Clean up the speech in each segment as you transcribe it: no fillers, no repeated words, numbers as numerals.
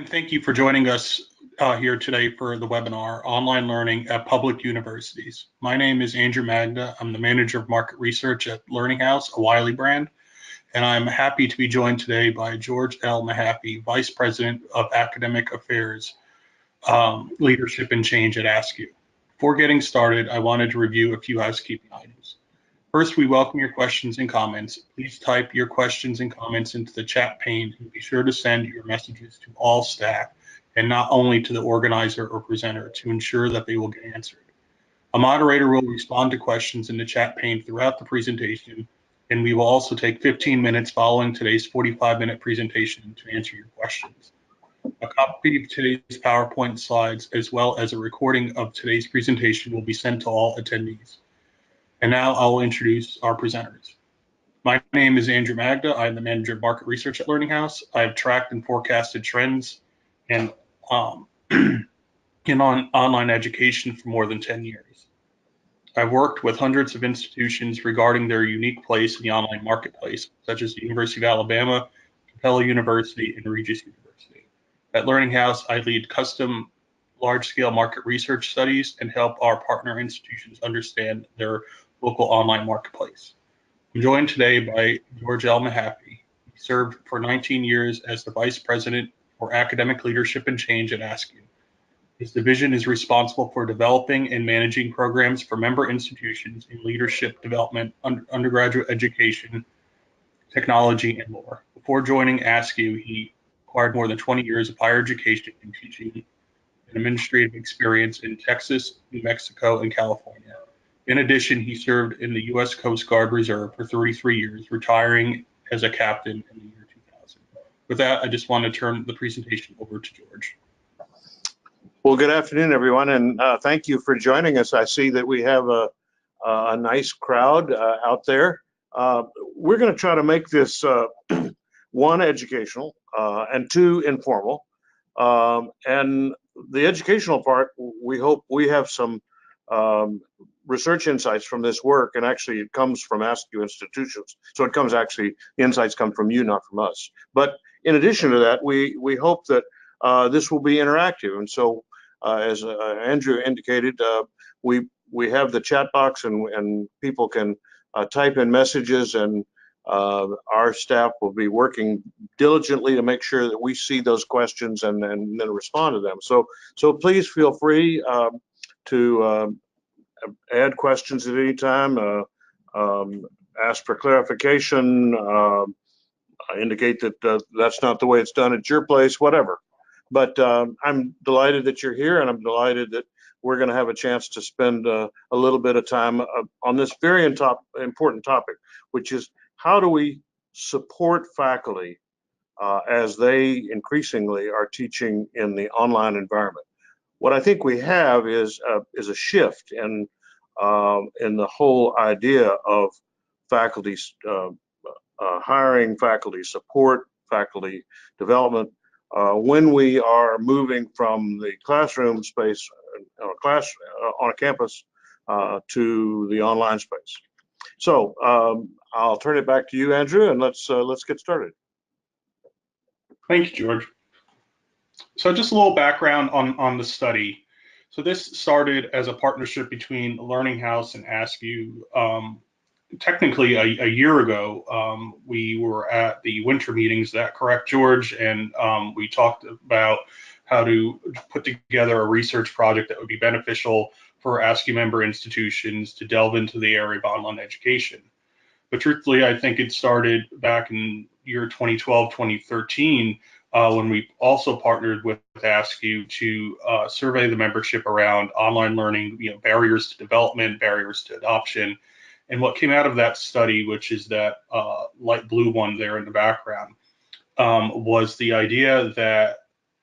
And thank you for joining us here today for the webinar, Online Learning at Public Universities. My name is Andrew Magda. I'm the Manager of Market Research at Learning House, a Wiley brand, and I'm happy to be joined today by George L. Mahaffey, Vice President of Academic Affairs, Leadership and Change at ASCU. Before getting started, I wanted to review a few housekeeping items. First, we welcome your questions and comments. Please type your questions and comments into the chat pane and be sure to send your messages to all staff and not only to the organizer or presenter to ensure that they will get answered. A moderator will respond to questions in the chat pane throughout the presentation, and we will also take 15 minutes following today's 45-minute presentation to answer your questions. A copy of today's PowerPoint slides, as well as a recording of today's presentation, will be sent to all attendees. And now I'll introduce our presenters. My name is Andrew Magda. I'm the Manager of Market Research at Learning House. I have tracked and forecasted trends and in online education for more than 10 years. I've worked with hundreds of institutions regarding their unique place in the online marketplace, such as the University of Alabama, Capella University, and Regis University. At Learning House, I lead custom large-scale market research studies and help our partner institutions understand their local online marketplace. I'm joined today by George L. Mahaffey. He served for 19 years as the Vice President for Academic Leadership and Change at ASCU. His division is responsible for developing and managing programs for member institutions in leadership development, undergraduate education, technology, and more. Before joining ASCU, he acquired more than 20 years of higher education and teaching and administrative experience in Texas, New Mexico, and California. In addition, he served in the U.S. Coast Guard Reserve for 33 years, retiring as a captain in the year 2000. With that, I just want to turn the presentation over to George. Well, good afternoon, everyone, and thank you for joining us. I see that we have a nice crowd out there. We're going to try to make this one, educational, and two, informal. And the educational part, we hope we have some research insights from this work, and actually it comes from ASCU institutions. So it comes the insights come from you, not from us. But in addition to that, we hope that this will be interactive. And so as Andrew indicated, we have the chat box and people can type in messages, and our staff will be working diligently to make sure that we see those questions and then respond to them. So please feel free to add questions at any time, ask for clarification, indicate that that's not the way it's done at your place, whatever. But I'm delighted that you're here, and I'm delighted that we're going to have a chance to spend a little bit of time on this very important topic, which is how do we support faculty as they increasingly are teaching in the online environment. What I think we have is a shift in the whole idea of faculty hiring, faculty support, faculty development, when we are moving from the classroom space on a campus to the online space. So I'll turn it back to you, Andrew, and let's get started. Thank you, George. So just a little background on the study. So this started as a partnership between Learning House and ASCU. Technically, a year ago, we were at the winter meetings, is that correct, George? And we talked about how to put together a research project that would be beneficial for ASCU member institutions to delve into the area of online education. But truthfully, I think it started back in year 2012, 2013, when we also partnered with ASCU to survey the membership around online learning, barriers to development, barriers to adoption. And what came out of that study, which is that light blue one there in the background, was the idea that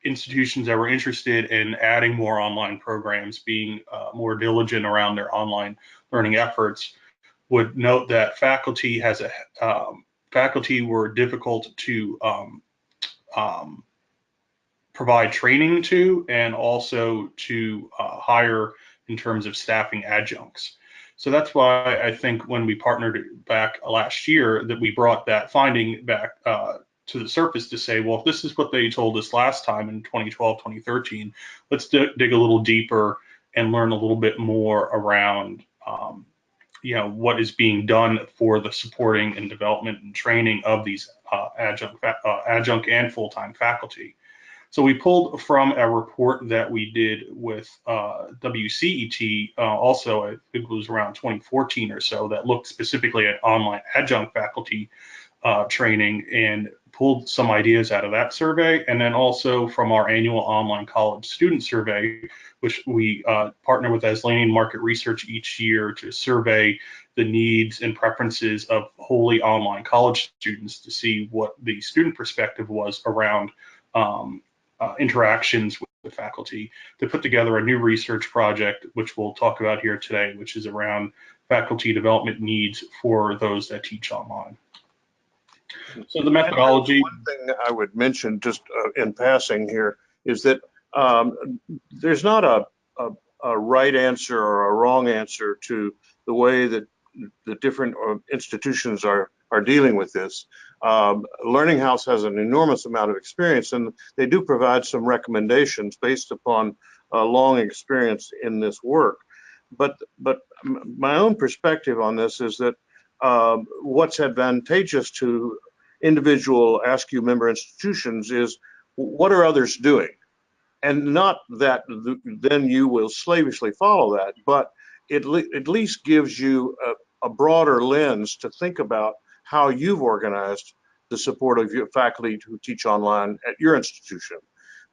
institutions that were interested in adding more online programs, being more diligent around their online learning efforts, would note that faculty were difficult to provide training to, and also to hire in terms of staffing adjuncts. So that's why I think when we partnered back last year that we brought that finding back to the surface to say, well, if this is what they told us last time in 2012, 2013, let's dig a little deeper and learn a little bit more around what is being done for the supporting and development and training of these adjunct and full-time faculty. So we pulled from a report that we did with WCET, also I think it was around 2014 or so, that looked specifically at online adjunct faculty training, and pulled some ideas out of that survey, and then also from our annual online college student survey, which we partner with Aslanian Market Research each year to survey the needs and preferences of wholly online college students to see what the student perspective was around interactions with faculty, to put together a new research project, which we'll talk about here today, which is around faculty development needs for those that teach online. So the methodology. One thing I would mention just in passing here is that there's not a right answer or a wrong answer to the way that the different institutions are dealing with this. Learning House has an enormous amount of experience, and they do provide some recommendations based upon a long experience in this work. But my own perspective on this is that what's advantageous to individual ASCU member institutions is, what are others doing? And not that then you will slavishly follow that, but it at least gives you a broader lens to think about how you've organized the support of your faculty who teach online at your institution.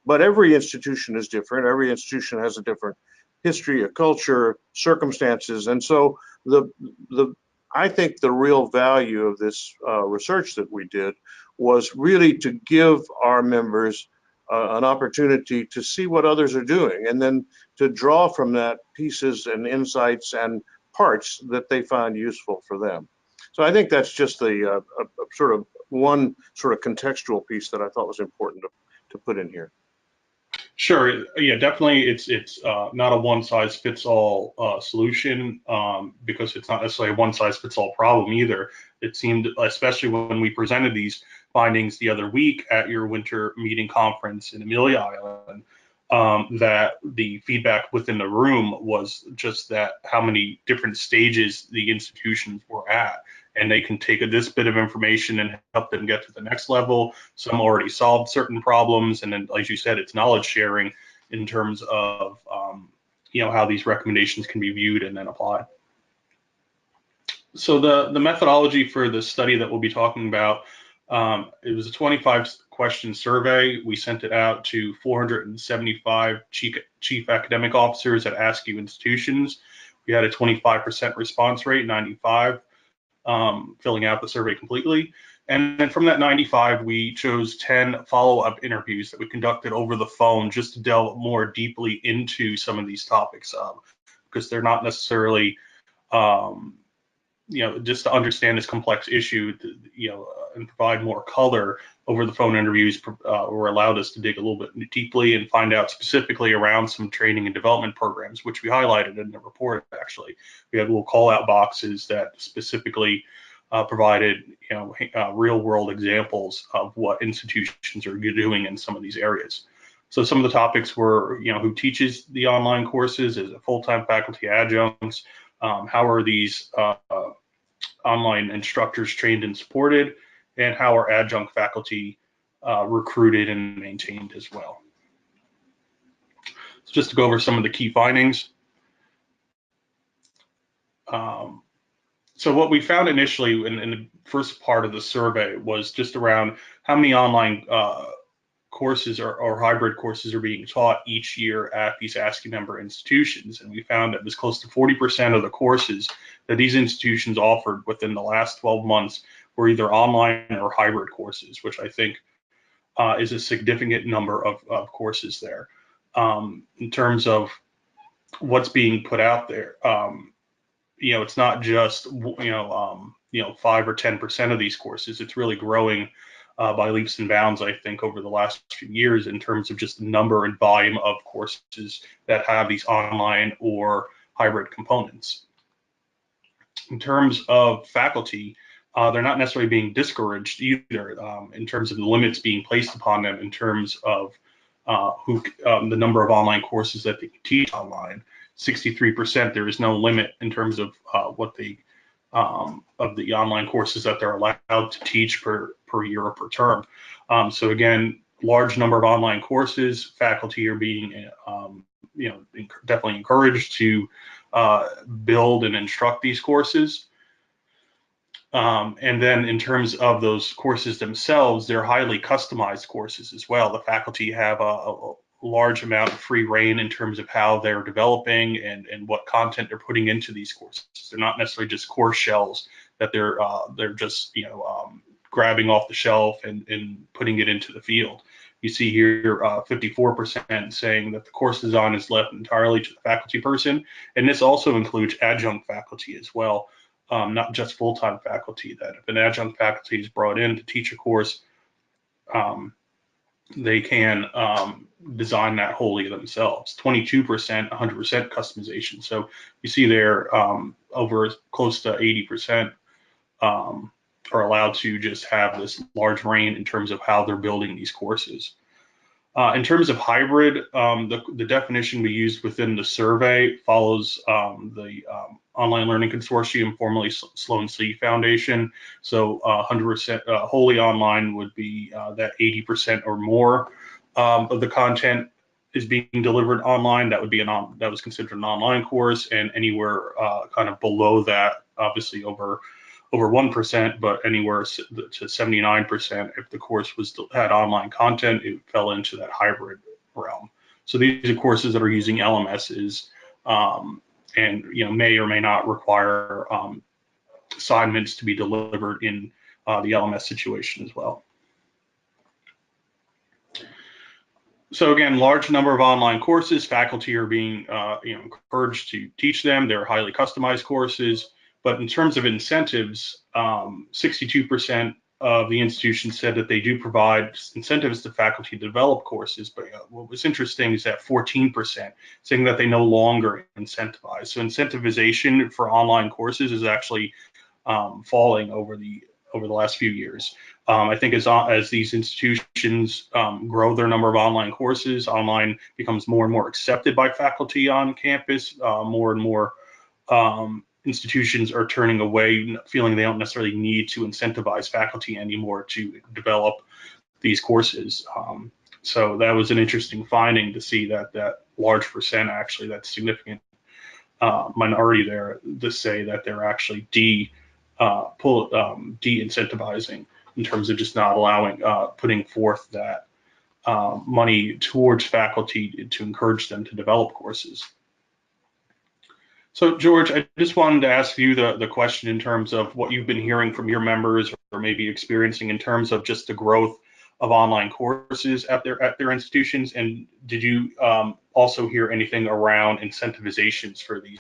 But every institution is different. Every institution has a different history, a culture, circumstances. And so I think the real value of this research that we did was really to give our members an opportunity to see what others are doing, and then to draw from that pieces and insights and parts that they find useful for them. So I think that's just the sort of one sort of contextual piece that I thought was important to put in here. Sure. Yeah, definitely. It's not a one-size-fits-all solution, because it's not necessarily a one-size-fits-all problem either. It seemed, especially when we presented these findings the other week at your winter meeting conference in Amelia Island, that the feedback within the room was just that how many different stages the institutions were at. And they can take this bit of information and help them get to the next level. Some already solved certain problems, and then, like you said, it's knowledge sharing in terms of how these recommendations can be viewed and then applied. So the methodology for the study that we'll be talking about, it was a 25-question survey. We sent it out to 475 chief academic officers at ASCU institutions. We had a 25% response rate, 95. Filling out the survey completely. And then from that 95, we chose 10 follow-up interviews that we conducted over the phone just to delve more deeply into some of these topics, because they're not necessarily, just to understand this complex issue, and provide more color. Over the phone interviews were allowed us to dig a little bit deeply and find out specifically around some training and development programs, which we highlighted in the report. Actually, we had little call-out boxes that specifically provided real world examples of what institutions are doing in some of these areas. So some of the topics were, who teaches the online courses? Is it full-time faculty, adjuncts? How are these online instructors trained and supported? And how are adjunct faculty recruited and maintained as well? So just to go over some of the key findings. So what we found initially in the first part of the survey was just around how many online courses or hybrid courses are being taught each year at these ASCU member institutions. And we found that it was close to 40% of the courses that these institutions offered within the last 12 months were either online or hybrid courses, which I think is a significant number of courses there. In terms of what's being put out there, it's not just 5 or 10% of these courses. It's really growing by leaps and bounds, I think, over the last few years in terms of just the number and volume of courses that have these online or hybrid components. In terms of faculty, they're not necessarily being discouraged either, in terms of the limits being placed upon them in terms of the number of online courses that they can teach online. 63%, there is no limit in terms of what the of the online courses that they're allowed to teach per year or per term. So again, large number of online courses. Faculty are being definitely encouraged to build and instruct these courses. And then in terms of those courses themselves, they're highly customized courses as well. The faculty have a large amount of free reign in terms of how they're developing and what content they're putting into these courses. They're not necessarily just course shells that they're just grabbing off the shelf and putting it into the field. You see here 54% saying that the course design is left entirely to the faculty person, and this also includes adjunct faculty as well. Not just full-time faculty, that if an adjunct faculty is brought in to teach a course, they can design that wholly themselves. 22%, 100% customization. So you see there over close to 80% are allowed to just have this large reign in terms of how they're building these courses. In terms of hybrid, the definition we used within the survey follows the Online Learning Consortium, formerly Sloan C Foundation. So 100% wholly online would be that 80% or more of the content is being delivered online. That would be that was considered an online course, and anywhere kind of below that, obviously over 1%, but anywhere to 79% if the course had online content, it fell into that hybrid realm. So these are courses that are using LMSs and may or may not require assignments to be delivered in the LMS situation as well. So again, large number of online courses. Faculty are being encouraged to teach them. They're highly customized courses. But in terms of incentives, 62% of the institutions said that they do provide incentives to faculty to develop courses. But what was interesting is that 14% saying that they no longer incentivize. So incentivization for online courses is actually falling over the last few years. I think as these institutions grow their number of online courses, online becomes more and more accepted by faculty on campus. More and more institutions are turning away, feeling they don't necessarily need to incentivize faculty anymore to develop these courses. So that was an interesting finding to see that large percent, actually, that significant minority there, to say that they're actually de-incentivizing in terms of just not allowing, putting forth that money towards faculty to encourage them to develop courses. So George, I just wanted to ask you the question in terms of what you've been hearing from your members or maybe experiencing in terms of just the growth of online courses at their institutions, and did you also hear anything around incentivizations for the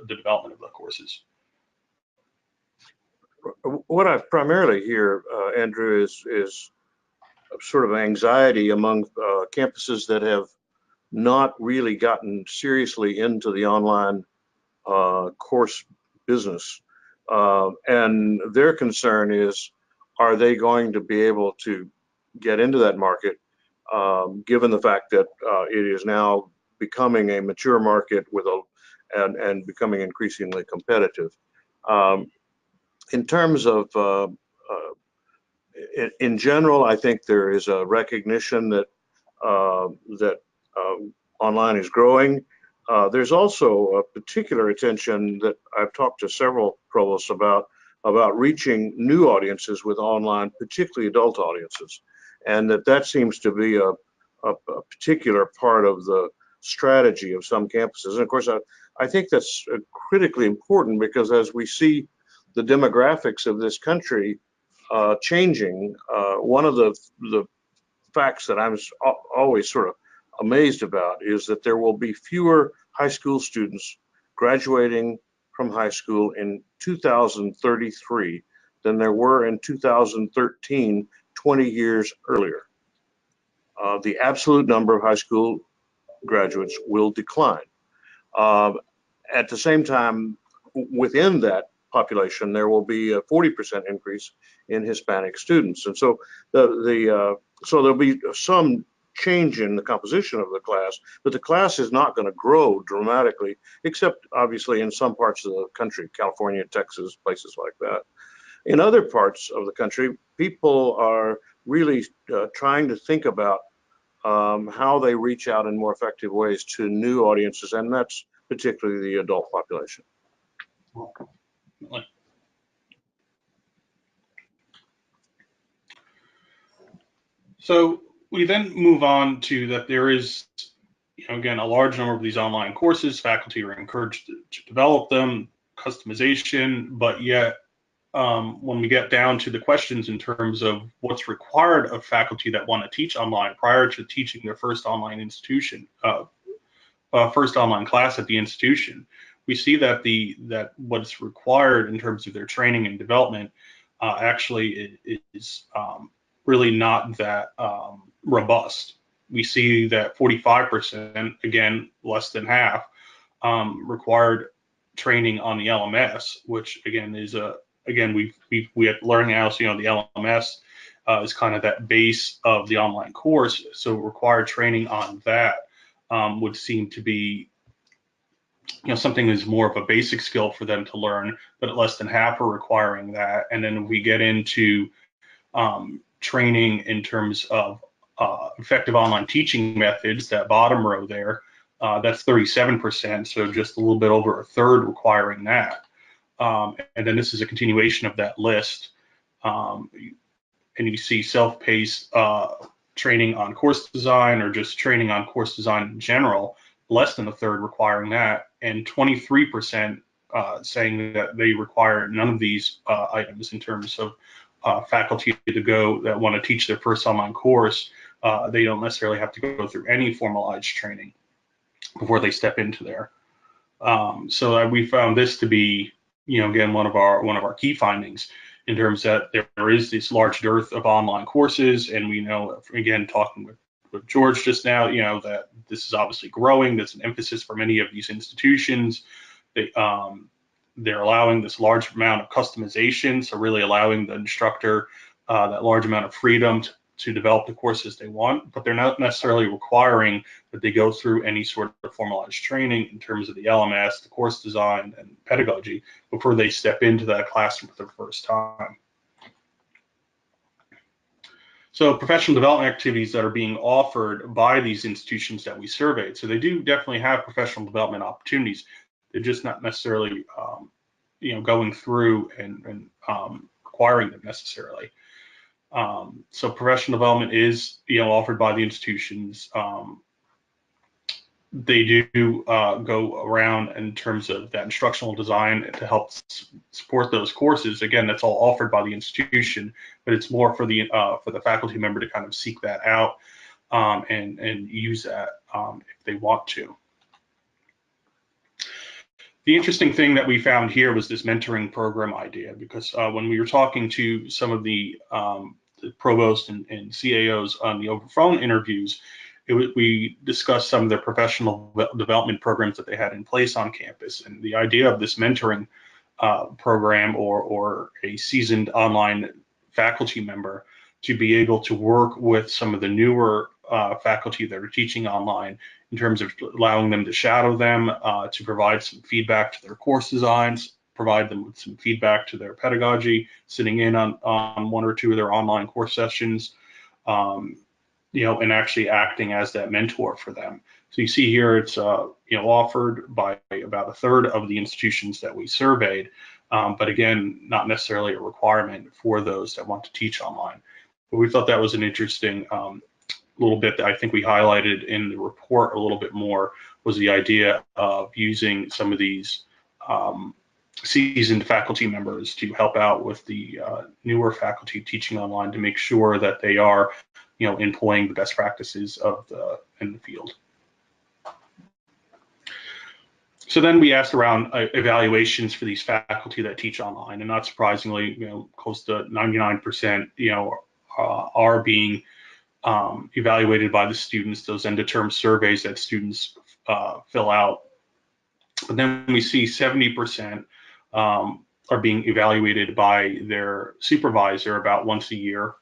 development of the courses? What I primarily hear, Andrew, is sort of anxiety among campuses that have not really gotten seriously into the online course business. And their concern is, are they going to be able to get into that market, given the fact that it is now becoming a mature market and becoming increasingly competitive. In terms of, in general, I think there is a recognition that online is growing. There's also a particular attention that I've talked to several provosts about reaching new audiences with online, particularly adult audiences, and that seems to be a particular part of the strategy of some campuses. And of course, I think that's critically important, because as we see the demographics of this country changing, one of the facts that I'm always sort of amazed about is that there will be fewer high school students graduating from high school in 2033 than there were in 2013, 20 years earlier. The absolute number of high school graduates will decline. At the same time, within that population, there will be a 40% increase in Hispanic students. And so so there'll be some change in the composition of the class, but the class is not going to grow dramatically, except obviously in some parts of the country, California, Texas, places like that. In other parts of the country, people are really trying to think about how they reach out in more effective ways to new audiences, and that's particularly the adult population. So we then move on to that there is, again, a large number of these online courses. Faculty are encouraged to develop them, customization, but yet when we get down to the questions in terms of what's required of faculty that want to teach online prior to teaching their first online first online class at the institution, we see that what's required in terms of their training and development actually is really not that robust. We see that 45%, again, less than half, required training on the LMS, which again is we at Learning House, the LMS is kind of that base of the online course. So required training on that would seem to be something that's more of a basic skill for them to learn, but less than half are requiring that. And then we get into training in terms of effective online teaching methods, that bottom row there, that's 37%, so just a little bit over a third requiring that. And then this is a continuation of that list. And you see self-paced training on course design, or just training on course design in general, less than a third requiring that, and 23% saying that they require none of these items in terms of faculty that want to teach their first online course. They don't necessarily have to go through any formalized training before they step into there. So we found this to be, again, one of our key findings in terms that there is this large dearth of online courses, and we know, again, talking with George just now, that this is obviously growing. That's an emphasis for many of these institutions. They're allowing this large amount of customization, so really allowing the instructor that large amount of freedom to develop the courses they want, but they're not necessarily requiring that they go through any sort of formalized training in terms of the LMS, the course design, and pedagogy before they step into that classroom for the first time. So professional development activities that are being offered by these institutions that we surveyed. So they do definitely have professional development opportunities. They're just not necessarily, going through and requiring them necessarily. So professional development is, offered by the institutions. They do go around in terms of that instructional design to help support those courses. Again, that's all offered by the institution, but it's more for the faculty member to kind of seek that out and use that if they want to. The interesting thing that we found here was this mentoring program idea, because when we were talking to some of the provosts and CAOs on the over phone interviews, we discussed some of their professional development programs that they had in place on campus, and the idea of this mentoring program or a seasoned online faculty member to be able to work with some of the newer faculty that are teaching online in terms of allowing them to shadow them, to provide some feedback to their course designs, provide them with some feedback to their pedagogy, sitting in on one or two of their online course sessions, and actually acting as that mentor for them. So you see here it's offered by about a third of the institutions that we surveyed, but again, not necessarily a requirement for those that want to teach online. But we thought that was an interesting little bit that I think we highlighted in the report a little bit more, was the idea of using some of these seasoned faculty members to help out with the newer faculty teaching online, to make sure that they are employing the best practices in the field. So then we asked around evaluations for these faculty that teach online, and not surprisingly, close to 99%, are being evaluated by the students, those end-of-term surveys that students fill out. But then we see 70% are being evaluated by their supervisor about once a year.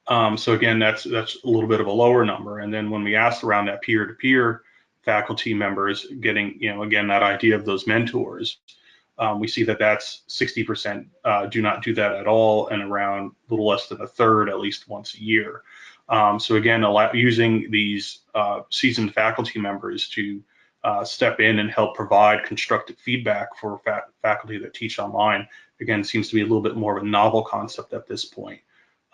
So again, that's a little bit of a lower number. And then when we asked around that peer-to-peer faculty members getting, again, that idea of those mentors, we see that that's 60% do not do that at all, and around a little less than a third at least once a year. So again, using these seasoned faculty members to step in and help provide constructive feedback for faculty that teach online, again, seems to be a little bit more of a novel concept at this point.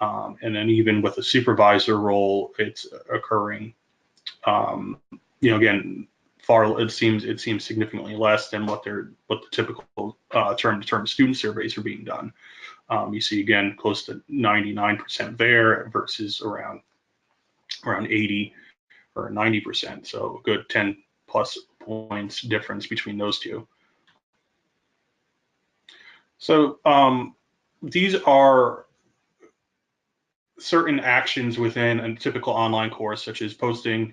And then even with a supervisor role, it's occurring. Again, it seems significantly less than what the typical term-to-term student surveys are being done. You see again close to 99% there versus around 80 or 90%. So a good 10 plus points difference between those two. So these are certain actions within a typical online course, such as posting,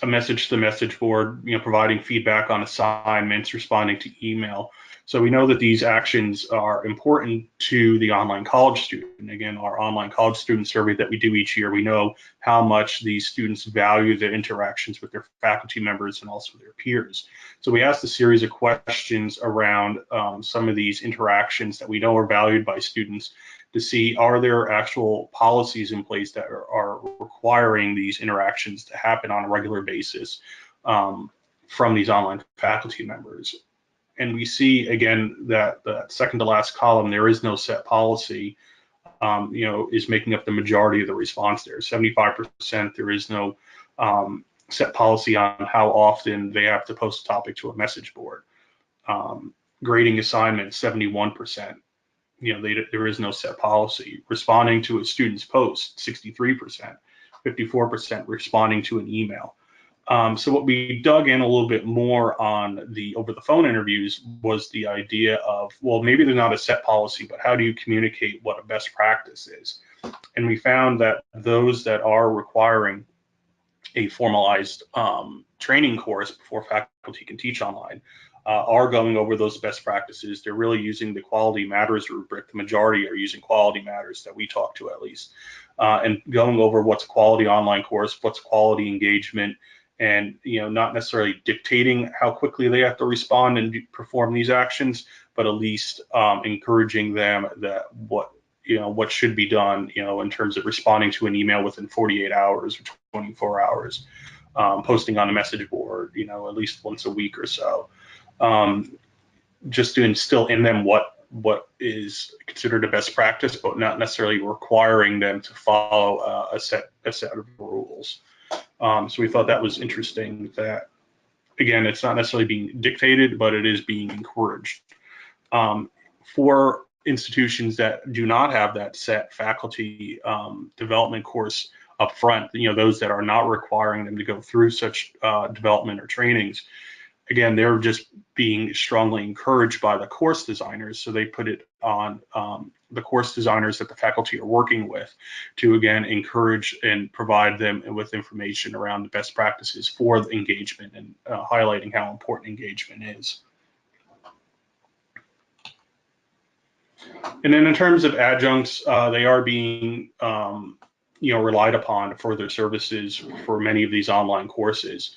a message to the message board, providing feedback on assignments, responding to email. So we know that these actions are important to the online college student. Again, our online college student survey that we do each year, we know how much these students value the interactions with their faculty members and also their peers. So we asked a series of questions around some of these interactions that we know are valued by students, to see, are there actual policies in place that are requiring these interactions to happen on a regular basis from these online faculty members. And we see, again, that the second to last column, there is no set policy, is making up the majority of the response there. 75%, there is no set policy on how often they have to post a topic to a message board. Grading assignments, 71%. There is no set policy. Responding to a student's post, 63%, 54% responding to an email. So what we dug in a little bit more on the over the phone interviews was the idea of, well, maybe there's not a set policy, but how do you communicate what a best practice is? And we found that those that are requiring a formalized training course before faculty can teach online are going over those best practices. They're really using the Quality Matters rubric. The majority are using Quality Matters that we talk to, at least, and going over what's a quality online course, what's quality engagement, and not necessarily dictating how quickly they have to respond and perform these actions, but at least encouraging them that what should be done, in terms of responding to an email within 48 hours or 24 hours, posting on a message board, at least once a week or so. Just to instill in them what is considered a best practice, but not necessarily requiring them to follow a set of rules. So we thought that was interesting, that, again, it's not necessarily being dictated, but it is being encouraged. For institutions that do not have that set faculty development course up front, those that are not requiring them to go through such development or trainings, again, they're just being strongly encouraged by the course designers. So they put it on the course designers that the faculty are working with to, again, encourage and provide them with information around the best practices for the engagement, and highlighting how important engagement is. And then in terms of adjuncts, they are being relied upon for their services for many of these online courses.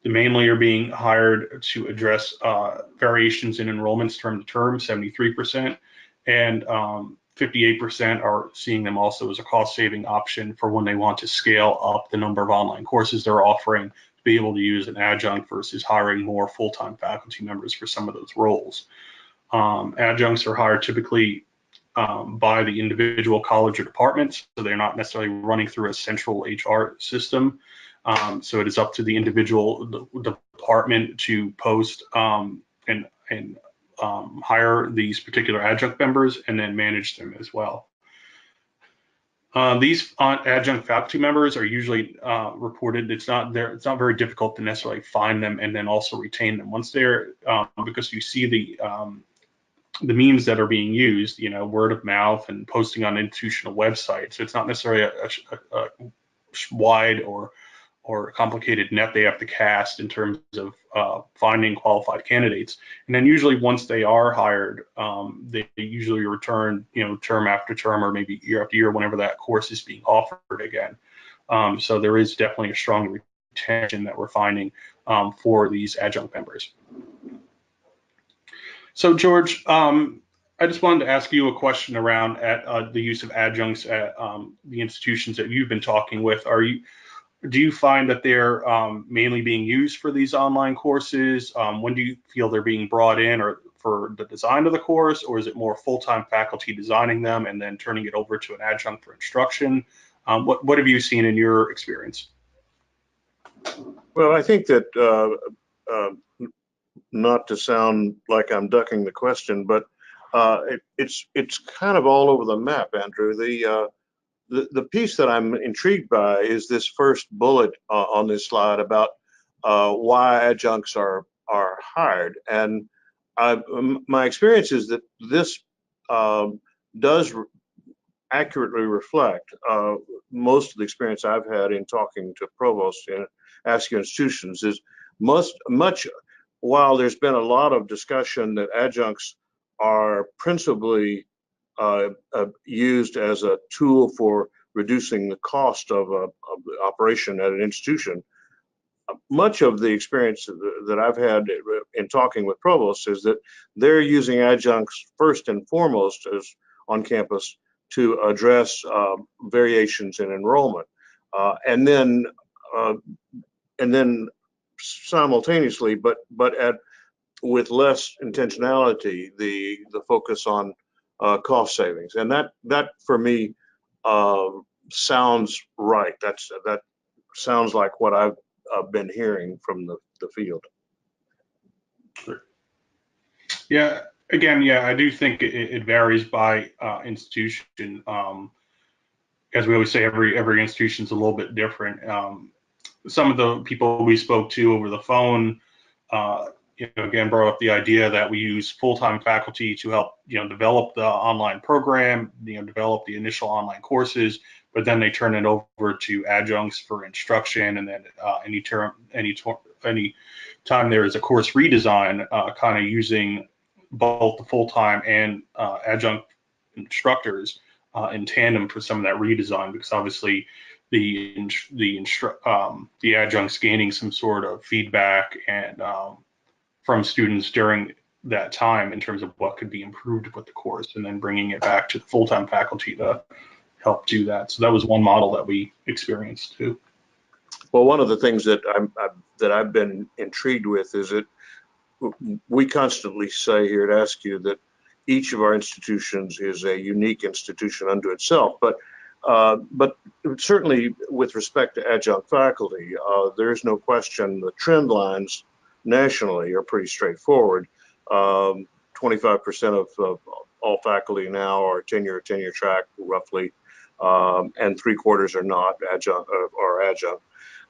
They mainly are being hired to address variations in enrollments term to term, 73%, and 58% are seeing them also as a cost-saving option for when they want to scale up the number of online courses they're offering, to be able to use an adjunct versus hiring more full-time faculty members for some of those roles. Adjuncts are hired typically by the individual college or departments, so they're not necessarily running through a central HR system. So it is up to the individual department to post and hire these particular adjunct members, and then manage them as well. These adjunct faculty members are usually reported. It's not very difficult to necessarily find them and then also retain them once they're because you see the means that are being used, word of mouth and posting on institutional websites. So it's not necessarily a wide or or complicated net they have to cast in terms of finding qualified candidates. And then usually once they are hired, they usually return, term after term or maybe year after year whenever that course is being offered again. So there is definitely a strong retention that we're finding for these adjunct members. So George, I just wanted to ask you a question around the use of adjuncts at the institutions that you've been talking with. Do you find that they're mainly being used for these online courses? When do you feel they're being brought in, or for the design of the course, or is it more full-time faculty designing them and then turning it over to an adjunct for instruction? What have you seen in your experience? Well, I think that not to sound like I'm ducking the question, but it's kind of all over the map, Andrew. The piece that I'm intrigued by is this first bullet on this slide about why adjuncts are hired. And my experience is that this does accurately reflect most of the experience I've had in talking to provosts and asking institutions is much while there's been a lot of discussion that adjuncts are principally used as a tool for reducing the cost of the operation at an institution. Much of the experience that I've had in talking with provosts is that they're using adjuncts first and foremost as on campus to address variations in enrollment, and then simultaneously, but with less intentionality, the focus on cost savings, and that for me sounds right. That sounds like what I've been hearing from the field. Yeah, again, yeah, I do think it varies by institution. As we always say, every institution is a little bit different. Some of the people we spoke to over the phone, again, brought up the idea that we use full-time faculty to help, develop the online program, develop the initial online courses, but then they turn it over to adjuncts for instruction, and then any time there is a course redesign, kind of using both the full-time and adjunct instructors in tandem for some of that redesign, because obviously the adjuncts gaining some sort of feedback and from students during that time in terms of what could be improved with the course, and then bringing it back to the full-time faculty to help do that. So that was one model that we experienced too. Well, one of the things that I've been intrigued with is that we constantly say here at Askew that each of our institutions is a unique institution unto itself, but certainly with respect to adjunct faculty, there's no question the trend lines nationally are pretty straightforward. 25% of all faculty now are tenure track roughly, and 3/4 are not adjunct or adjunct.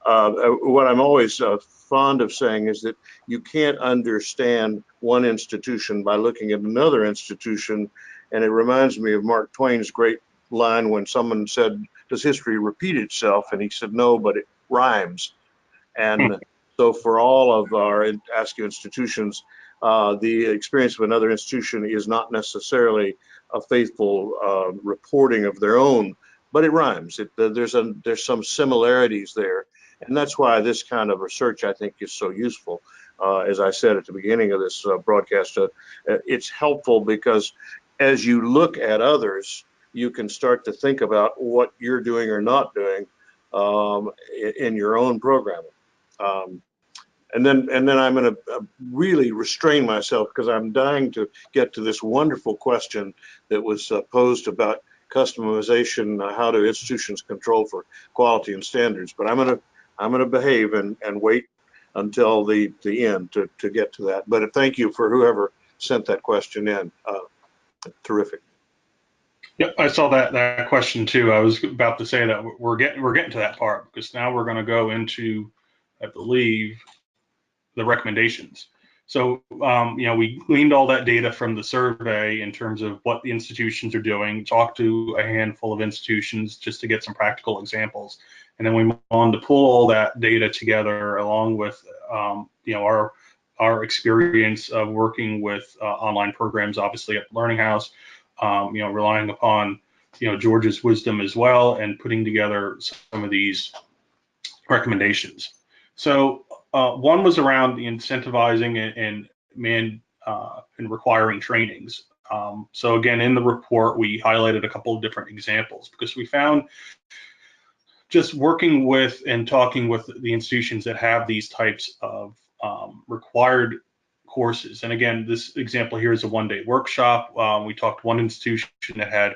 What I'm always fond of saying is that you can't understand one institution by looking at another institution. And it reminds me of Mark Twain's great line when someone said, "Does history repeat itself?" And he said, "No, but it rhymes." And so for all of our Askew institutions, the experience of another institution is not necessarily a faithful reporting of their own, but it rhymes. There's some similarities there. And that's why this kind of research, I think, is so useful. As I said at the beginning of this broadcast, it's helpful because as you look at others, you can start to think about what you're doing or not doing in your own programming. And then I'm going to really restrain myself because I'm dying to get to this wonderful question that was posed about customization. How do institutions control for quality and standards? But I'm going to behave and wait until the end to get to that. But thank you for whoever sent that question in. Terrific. Yeah, I saw that question too. I was about to say that we're getting to that part, because now we're going to go into, I believe, the recommendations. So, we gleaned all that data from the survey in terms of what the institutions are doing, talked to a handful of institutions just to get some practical examples. And then we wanted to pull all that data together along with our experience of working with online programs, obviously at Learning House, relying upon George's wisdom as well, and putting together some of these recommendations. So one was around the incentivizing and requiring trainings. So again, in the report, we highlighted a couple of different examples because we found just working with and talking with the institutions that have these types of required courses. And again, this example here is a one-day workshop. We talked one institution that had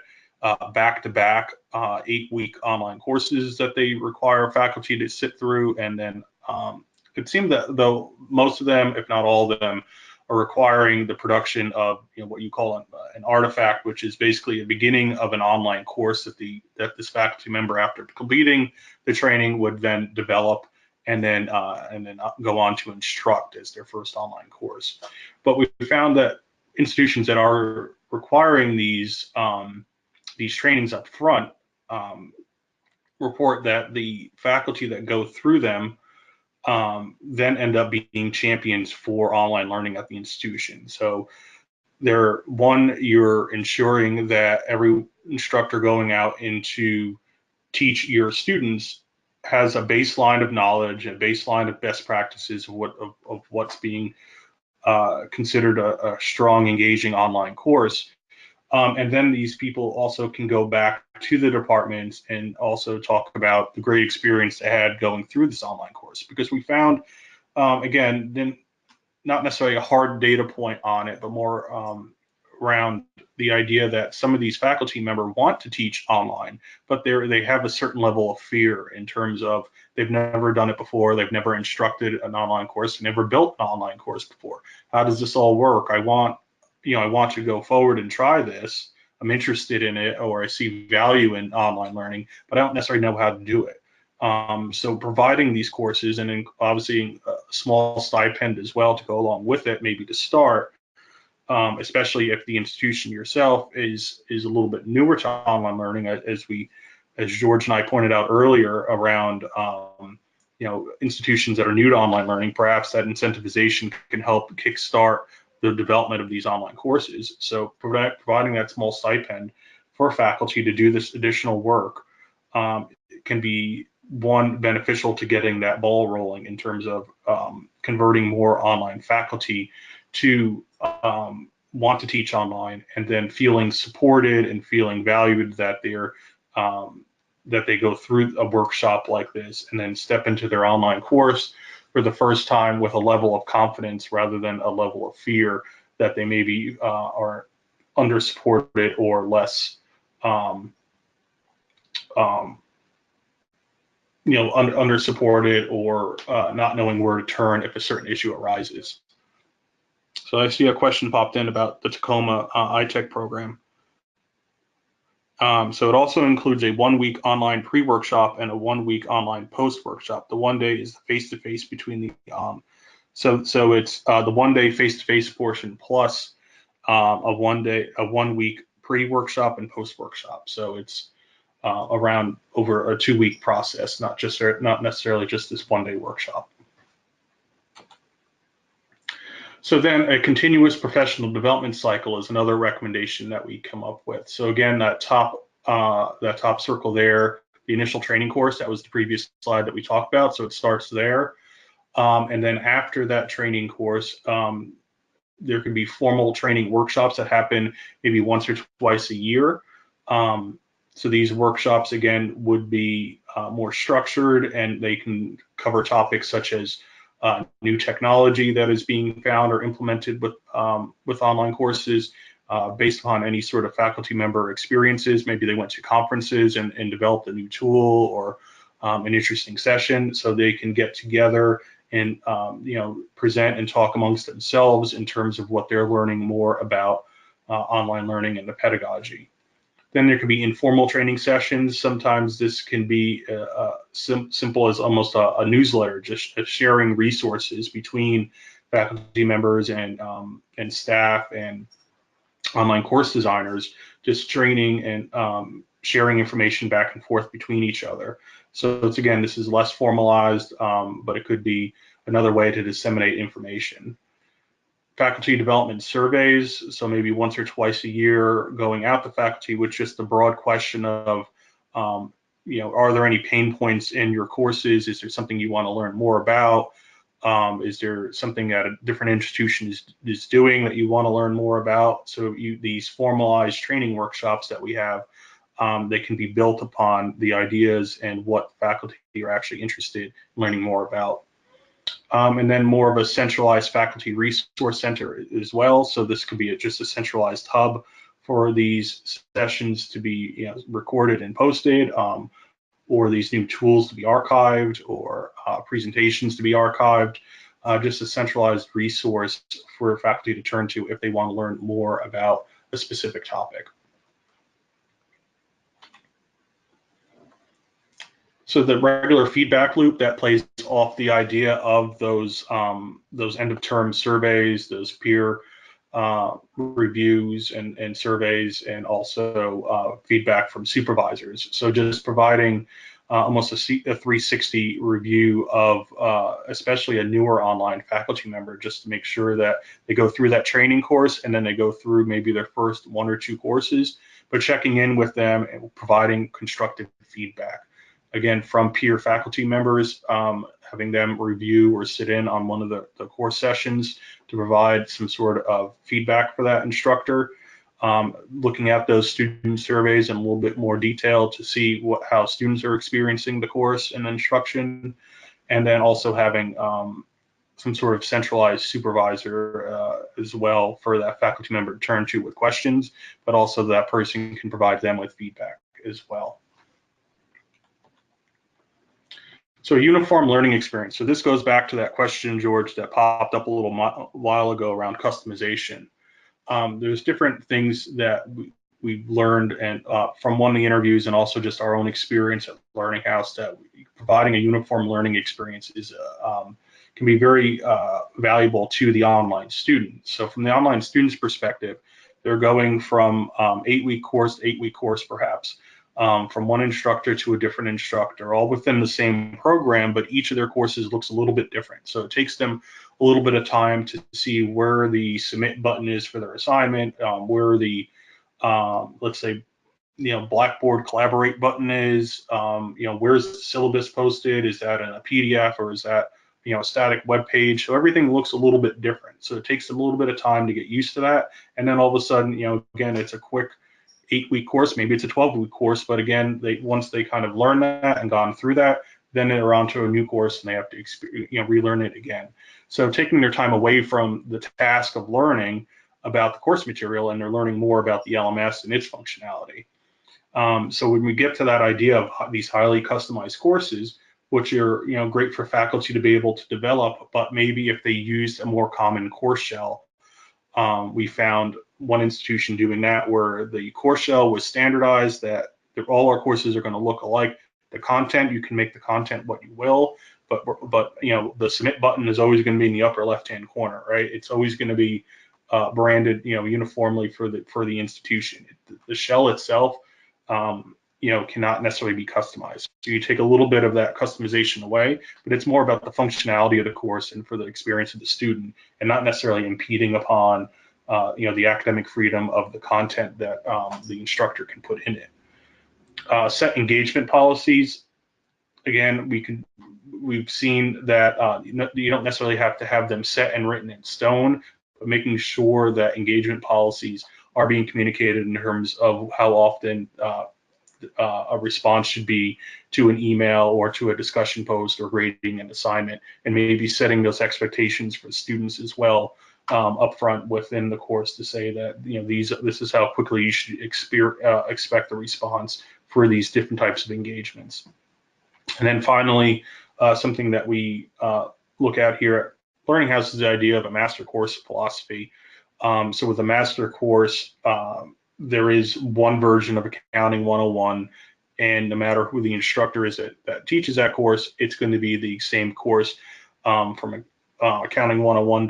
back-to-back 8-week online courses that they require faculty to sit through. And then it seemed that though most of them, if not all of them, are requiring the production of what you call an artifact, which is basically a beginning of an online course that this faculty member, after completing the training, would then develop and then go on to instruct as their first online course. But we found that institutions that are requiring these trainings up front report that the faculty that go through them then end up being champions for online learning at the institution. So you're ensuring that every instructor going out into teach your students has a baseline of knowledge, a baseline of best practices of what's being considered a strong, engaging online course. And then these people also can go back to the departments and also talk about the great experience they had going through this online course. Because we found, again, then not necessarily a hard data point on it, but more around the idea that some of these faculty members want to teach online, but they have a certain level of fear in terms of they've never done it before, they've never instructed an online course, never built an online course before. How does this all work? I want to go forward and try this. I'm interested in it, or I see value in online learning, but I don't necessarily know how to do it. So providing these courses, and then obviously a small stipend as well to go along with it, maybe to start, especially if the institution yourself is a little bit newer to online learning, as George and I pointed out earlier around institutions that are new to online learning. Perhaps that incentivization can help kickstart the development of these online courses. So providing that small stipend for faculty to do this additional work can be one beneficial to getting that ball rolling in terms of converting more online faculty to want to teach online, and then feeling supported and feeling valued that they go through a workshop like this and then step into their online course for the first time with a level of confidence rather than a level of fear that they maybe are under supported or less under supported, or not knowing where to turn if a certain issue arises. So I see a question popped in about the Tacoma iTech program. So it also includes a 1-week online pre-workshop and a 1-week online post-workshop. The 1 day is the face-to-face between the so it's the 1 day face-to-face portion plus a 1-week pre-workshop and post-workshop. So it's around over a 2-week process, not necessarily just this 1-day workshop. So then a continuous professional development cycle is another recommendation that we come up with. So again, that top circle there, the initial training course, that was the previous slide that we talked about. So it starts there. And then after that training course, there can be formal training workshops that happen maybe once or twice a year. So these workshops, again, would be more structured, and they can cover topics such as new technology that is being found or implemented with online courses based upon any sort of faculty member experiences. Maybe they went to conferences and developed a new tool or an interesting session, so they can get together and present and talk amongst themselves in terms of what they're learning more about online learning and the pedagogy. Then there can be informal training sessions. Sometimes this can be simple as almost a newsletter, just sharing resources between faculty members and staff and online course designers, just training and sharing information back and forth between each other. So it's, again, this is less formalized, but it could be another way to disseminate information. Faculty development surveys, so maybe once or twice a year going out to faculty with just the broad question of, are there any pain points in your courses? Is there something you want to learn more about? Is there something that a different institution is doing that you want to learn more about? So these formalized training workshops that we have, they can be built upon the ideas and what faculty are actually interested in learning more about. And then more of a centralized faculty resource center as well. So this could be just a centralized hub for these sessions to be recorded and posted, or these new tools to be archived, or presentations to be archived. Just a centralized resource for faculty to turn to if they want to learn more about a specific topic. So the regular feedback loop that plays off the idea of those end of term surveys, those peer reviews and surveys, and also feedback from supervisors. So just providing almost a 360 review of especially a newer online faculty member, just to make sure that they go through that training course and then they go through maybe their first 1 or 2 courses, but checking in with them and providing constructive feedback. Again, from peer faculty members, having them review or sit in on one of the course sessions to provide some sort of feedback for that instructor. Looking at those student surveys in a little bit more detail to see how students are experiencing the course and instruction, and then also having some sort of centralized supervisor as well for that faculty member to turn to with questions, but also that person can provide them with feedback as well. So a uniform learning experience. So this goes back to that question, George, that popped up a little while ago around customization. There's different things that we've learned and from one of the interviews and also just our own experience at Learning House, that providing a uniform learning experience is can be very valuable to the online student. So from the online student's perspective, they're going from 8-week course to 8-week course perhaps. From one instructor to a different instructor, all within the same program, but each of their courses looks a little bit different. So it takes them a little bit of time to see where the submit button is for their assignment, where the, let's say, Blackboard collaborate button is, where's the syllabus posted? Is that in a PDF or is that, a static web page? So everything looks a little bit different. So it takes them a little bit of time to get used to that. And then all of a sudden, again, it's a quick 8-week course, maybe it's a 12-week course, but again, once they kind of learn that and gone through that, then they're on to a new course and they have to relearn it again. So taking their time away from the task of learning about the course material, and they're learning more about the LMS and its functionality. So when we get to that idea of these highly customized courses, which are great for faculty to be able to develop, but maybe if they used a more common course shell, we found one institution doing that where the course shell was standardized, that all our courses are going to look alike. The content, you can make the content what you will, but the submit button is always going to be in the upper left-hand corner, right? It's always going to be branded, uniformly for the institution. The shell itself, cannot necessarily be customized. So you take a little bit of that customization away, but it's more about the functionality of the course and for the experience of the student, and not necessarily impeding upon the academic freedom of the content that the instructor can put in it. Set engagement policies. Again, we've seen that you don't necessarily have to have them set and written in stone, but making sure that engagement policies are being communicated in terms of how often a response should be to an email or to a discussion post or grading an assignment, and maybe setting those expectations for students as well up front within the course to say that this is how quickly you should expect the response for these different types of engagements. And then finally, something that we look at here at Learning House is the idea of a master course philosophy. So with a master course, there is one version of Accounting 101, and no matter who the instructor is that teaches that course, it's going to be the same course from Accounting 101-1,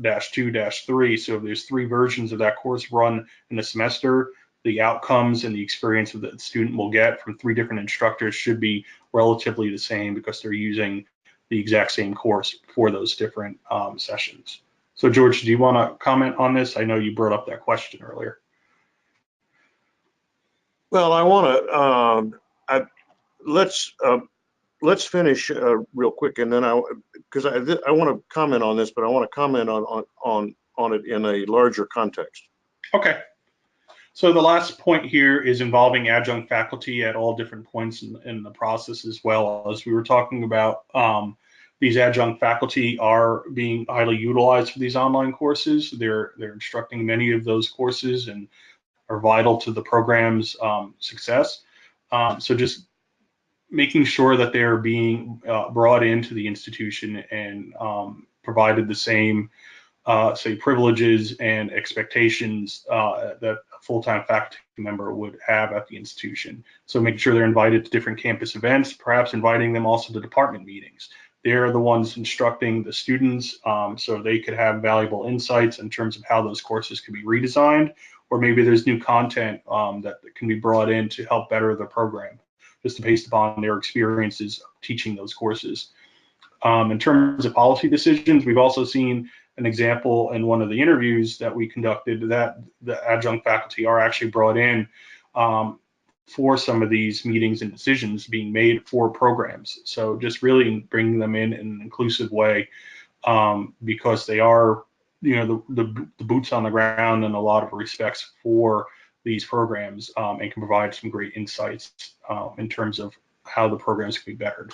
-2, -3. So there's 3 versions of that course run in a semester. the outcomes and the experience that the student will get from 3 different instructors should be relatively the same because they're using the exact same course for those different sessions. So George, do you want to comment on this? I know you brought up that question earlier. Well, I want to let's finish real quick, and then because I want to comment on this, but I want to comment on it in a larger context. Okay. So the last point here is involving adjunct faculty at all different points in the process, as well as we were talking about. These adjunct faculty are being highly utilized for these online courses. They're instructing many of those courses and are vital to the program's success. So just making sure that they're being brought into the institution and provided the same say privileges and expectations that a full-time faculty member would have at the institution. So making sure they're invited to different campus events, perhaps inviting them also to department meetings. They're the ones instructing the students, so they could have valuable insights in terms of how those courses can be redesigned, or maybe there's new content that can be brought in to help better the program, just based upon their experiences teaching those courses. In terms of policy decisions, we've also seen an example in one of the interviews that we conducted that the adjunct faculty are actually brought in for some of these meetings and decisions being made for programs. So just really bringing them in an inclusive way because they are, you know, the boots on the ground in a lot of respects for these programs and can provide some great insights in terms of how the programs can be bettered.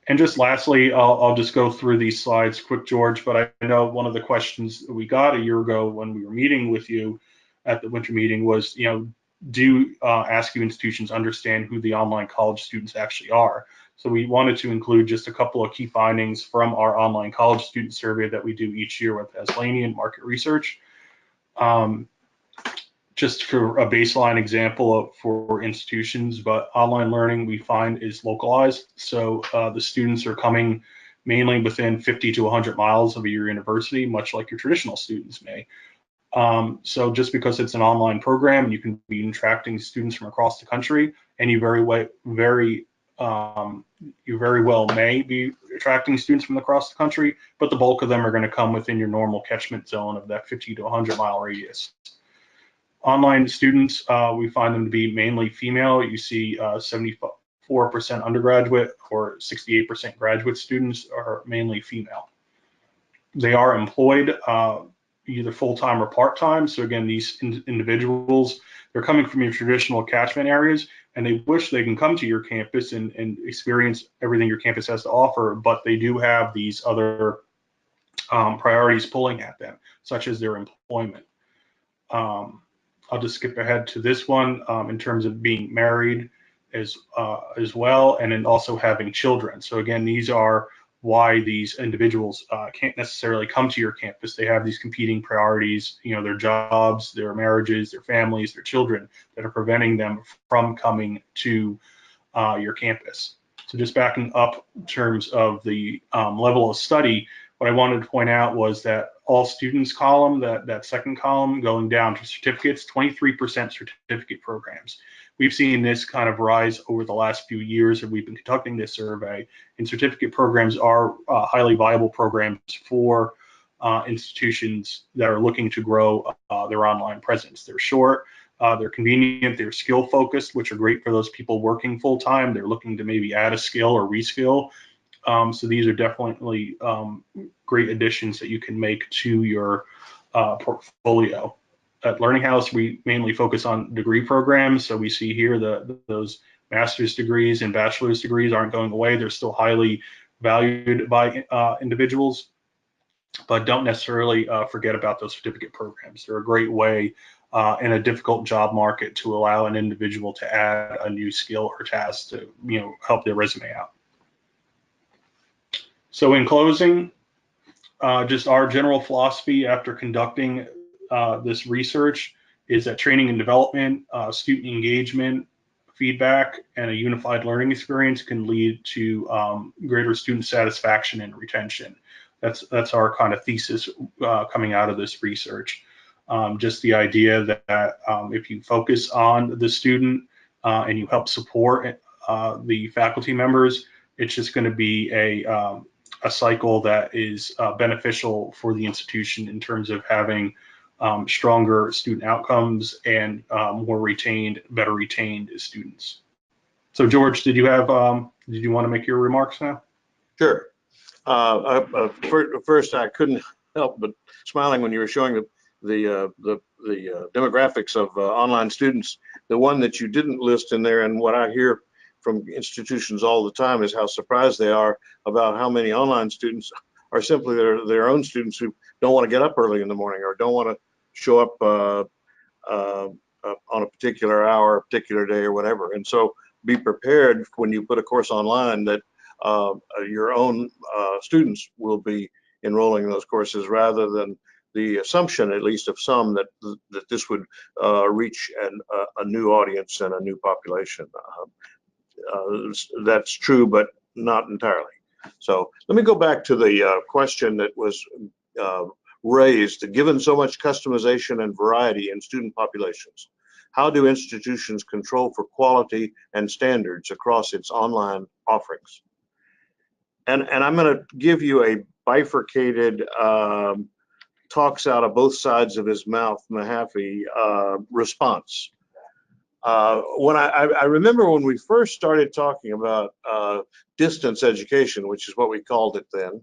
And just lastly, I'll just go through these slides quick, George, but I know one of the questions we got a year ago when we were meeting with you at the winter meeting was, you know, do ASCII institutions understand who the online college students actually are? So we wanted to include just a couple of key findings from our online college student survey that we do each year with Aslanian Market Research. Just for a baseline example for institutions, but online learning we find is localized. So the students are coming mainly within 50 to 100 miles of your university, much like your traditional students may. So just because it's an online program, you can be attracting students from across the country, and you very well may be attracting students from across the country, but the bulk of them are going to come within your normal catchment zone of that 50 to 100 mile radius. Online students, we find them to be mainly female. You see 74% undergraduate or 68% graduate students are mainly female. They are employed either full-time or part-time. So again, these individuals, they're coming from your traditional catchment areas and they wish they can come to your campus and experience everything your campus has to offer, but they do have these other priorities pulling at them, such as their employment. I'll just skip ahead to this one in terms of being married as well, and then also having children. So again, these are why these individuals can't necessarily come to your campus. They have these competing priorities, you know, their jobs, their marriages, their families, their children that are preventing them from coming to your campus. So just backing up in terms of the level of study, what I wanted to point out was that all students column, that second column going down to certificates, 23% certificate programs. We've seen this kind of rise over the last few years that we've been conducting this survey, and certificate programs are highly viable programs for institutions that are looking to grow their online presence. They're short, they're convenient, they're skill focused, which are great for those people working full time. They're looking to maybe add a skill or reskill. So these are definitely great additions that you can make to your portfolio. At Learning House, we mainly focus on degree programs. So we see here those master's degrees and bachelor's degrees aren't going away. They're still highly valued by individuals, but don't necessarily forget about those certificate programs. They're a great way in a difficult job market to allow an individual to add a new skill or task to, you know, help their resume out. So in closing, just our general philosophy after conducting this research is that training and development, student engagement, feedback, and a unified learning experience can lead to greater student satisfaction and retention. That's our kind of thesis coming out of this research. Just the idea that if you focus on the student and you help support the faculty members, it's just going to be a cycle that is beneficial for the institution in terms of having stronger student outcomes and better retained students. So George, did you want to make your remarks now? Sure. First, I couldn't help but smiling when you were showing the demographics of online students. The one that you didn't list in there, and what I hear from institutions all the time, is how surprised they are about how many online students are simply their own students who don't want to get up early in the morning or don't want to show up on a particular hour, a particular day, or whatever. And so be prepared when you put a course online that your own students will be enrolling in those courses, rather than the assumption, at least of some, that this would reach a new audience and a new population. That's true, but not entirely. So let me go back to the question that was raised. Given so much customization and variety in student populations, how do institutions control for quality and standards across its online offerings? And I'm going to give you a bifurcated, talks out of both sides of his mouth, Mahaffey, response. When I remember when we first started talking about distance education, which is what we called it then,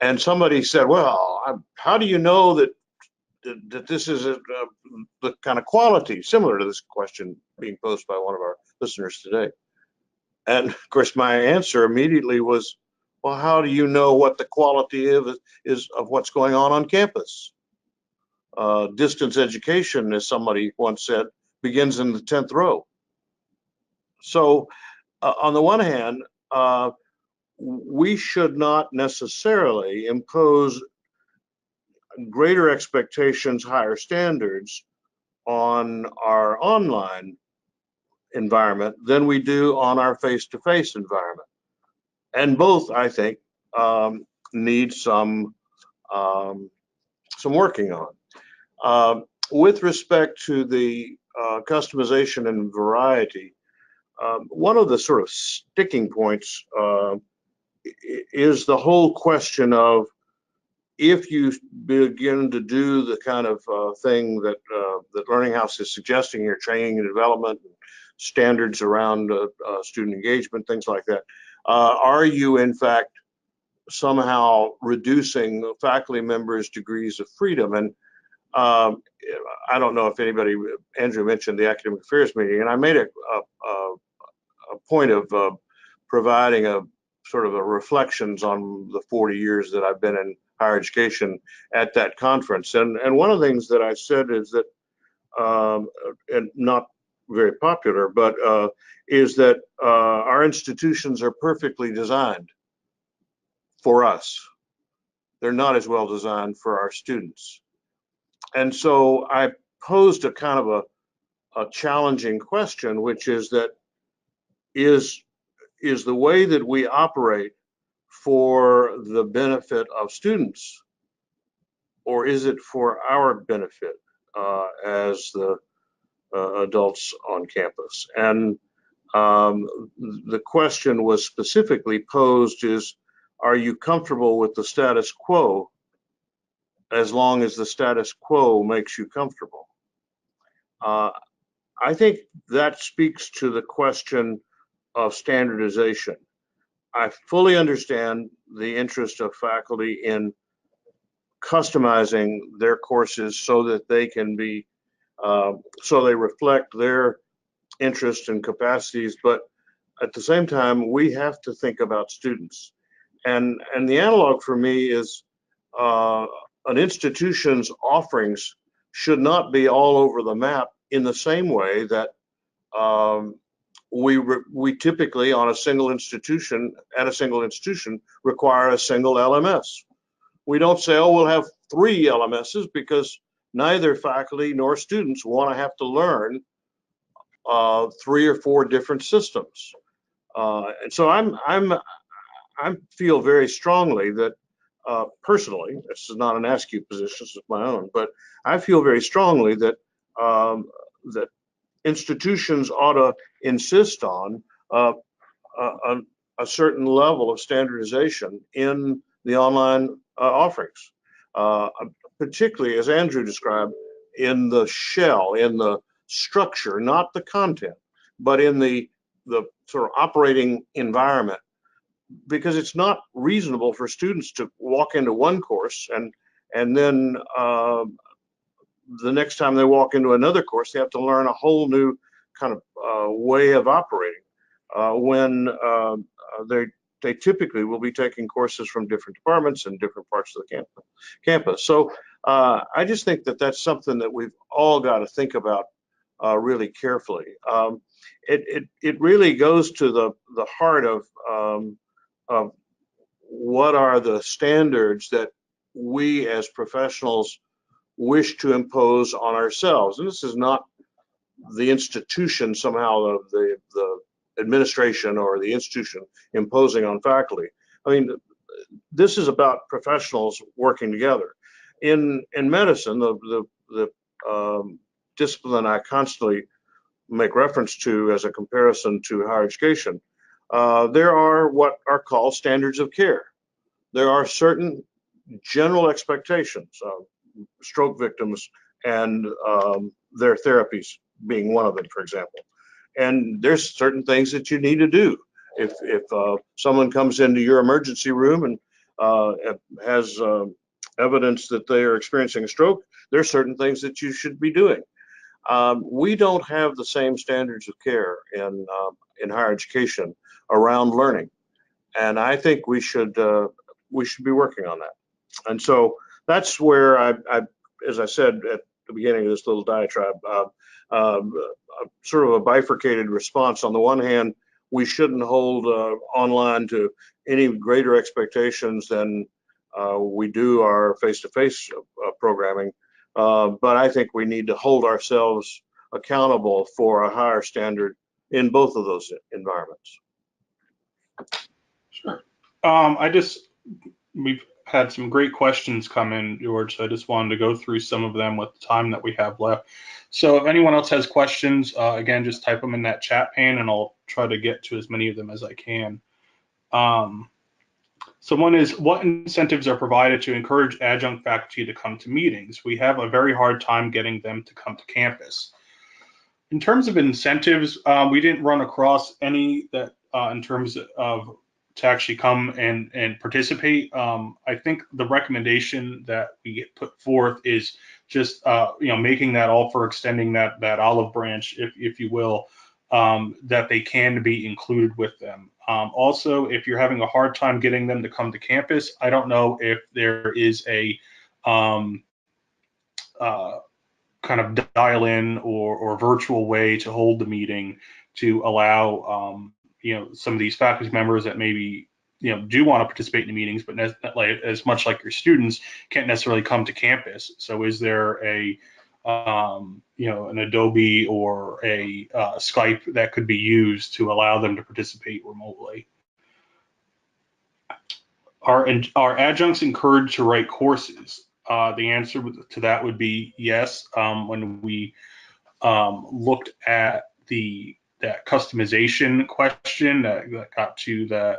and somebody said, well, how do you know that this is the kind of quality, similar to this question being posed by one of our listeners today? And of course, my answer immediately was, well, how do you know what the quality is of what's going on campus? Distance education, as somebody once said, begins in the 10th row. So on the one hand, we should not necessarily impose greater expectations, higher standards on our online environment than we do on our face-to-face environment. And both, I think, need some working on. With respect to the customization and variety, one of the sort of sticking points is the whole question of, if you begin to do the kind of thing that Learning House is suggesting here, training and development, standards around student engagement, things like that, are you in fact somehow reducing faculty members' degrees of freedom? And I don't know if anybody, Andrew mentioned the academic affairs meeting, and I made a point of providing a sort of a reflections on the 40 years that I've been in higher education at that conference. And one of the things that I said is that, and not very popular, but is that our institutions are perfectly designed for us. They're not as well designed for our students. And so I posed a kind of a challenging question, which is that is the way that we operate for the benefit of students, or is it for our benefit as the adults on campus? And the question was specifically posed is, are you comfortable with the status quo as long as the status quo makes you comfortable? I think that speaks to the question of standardization. I fully understand the interest of faculty in customizing their courses so that they can be, so they reflect their interests and capacities, but at the same time, we have to think about students. And the analog for me is an institution's offerings should not be all over the map in the same way that we typically on a single institution, at a single institution, require a single LMS. We don't say, oh, we'll have 3 LMSs, because neither faculty nor students want to have to learn 3 or 4 different systems. And so I feel very strongly that personally, this is not an ASCII position, this is my own, but I feel very strongly that that institutions ought to insist on a, a certain level of standardization in the online offerings, particularly as Andrew described, in the shell, in the structure, not the content, but in the sort of operating environment, because it's not reasonable for students to walk into one course and then the next time they walk into another course, they have to learn a whole new kind of way of operating when they typically will be taking courses from different departments and different parts of the campus. So I just think that that's something that we've all got to think about really carefully. It really goes to the heart of what are the standards that we as professionals wish to impose on ourselves. And this is not the institution somehow of the administration or the institution imposing on faculty. I mean, this is about professionals working together. In medicine, the discipline I constantly make reference to as a comparison to higher education, there are what are called standards of care. There are certain general expectations of stroke victims and their therapies being one of them, for example. And there's certain things that you need to do. If someone comes into your emergency room and has evidence that they are experiencing a stroke, there's certain things that you should be doing. We don't have the same standards of care in higher education around learning, and I think we should be working on that. And so that's where I as I said at the beginning of this little diatribe, sort of a bifurcated response. On the one hand, we shouldn't hold online to any greater expectations than we do our face-to-face programming. But I think we need to hold ourselves accountable for a higher standard in both of those environments. Sure. We've had some great questions come in, George, so I just wanted to go through some of them with the time that we have left. So if anyone else has questions, again, just type them in that chat pane and I'll try to get to as many of them as I can. So one is, what incentives are provided to encourage adjunct faculty to come to meetings? We have a very hard time getting them to come to campus. In terms of incentives, we didn't run across any that in terms of to actually come and participate. I think the recommendation that we put forth is just making that offer, extending that olive branch, if you will, that they can be included with them. Also, if you're having a hard time getting them to come to campus, I don't know if there is a kind of dial-in or virtual way to hold the meeting to allow some of these faculty members that maybe do want to participate in the meetings, but as much like your students can't necessarily come to campus. So is there a an Adobe or a Skype that could be used to allow them to participate remotely? Are adjuncts encouraged to write courses? The answer to that would be yes. When we looked at that customization question that got to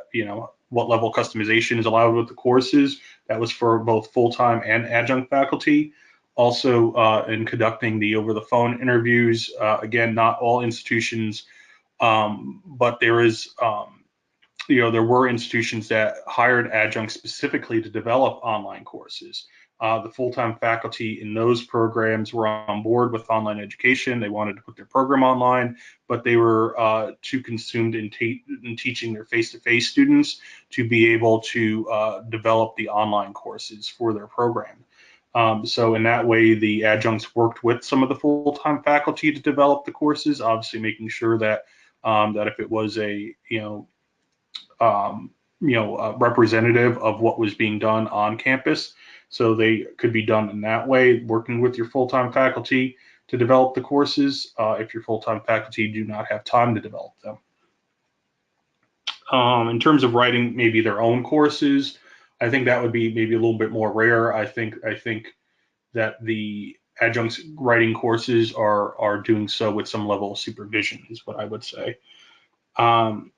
what level of customization is allowed with the courses, that was for both full-time and adjunct faculty. Also, in conducting the over-the-phone interviews, again, not all institutions, but there were institutions that hired adjuncts specifically to develop online courses. The full-time faculty in those programs were on board with online education. They wanted to put their program online, but they were too consumed in teaching their face-to-face students to be able to develop the online courses for their program. So in that way, the adjuncts worked with some of the full-time faculty to develop the courses, obviously making sure that if it was a representative of what was being done on campus. So they could be done in that way, working with your full-time faculty to develop the courses if your full-time faculty do not have time to develop them. In terms of writing maybe their own courses, I think that would be maybe a little bit more rare. I think that the adjuncts writing courses are doing so with some level of supervision, is what I would say. Um,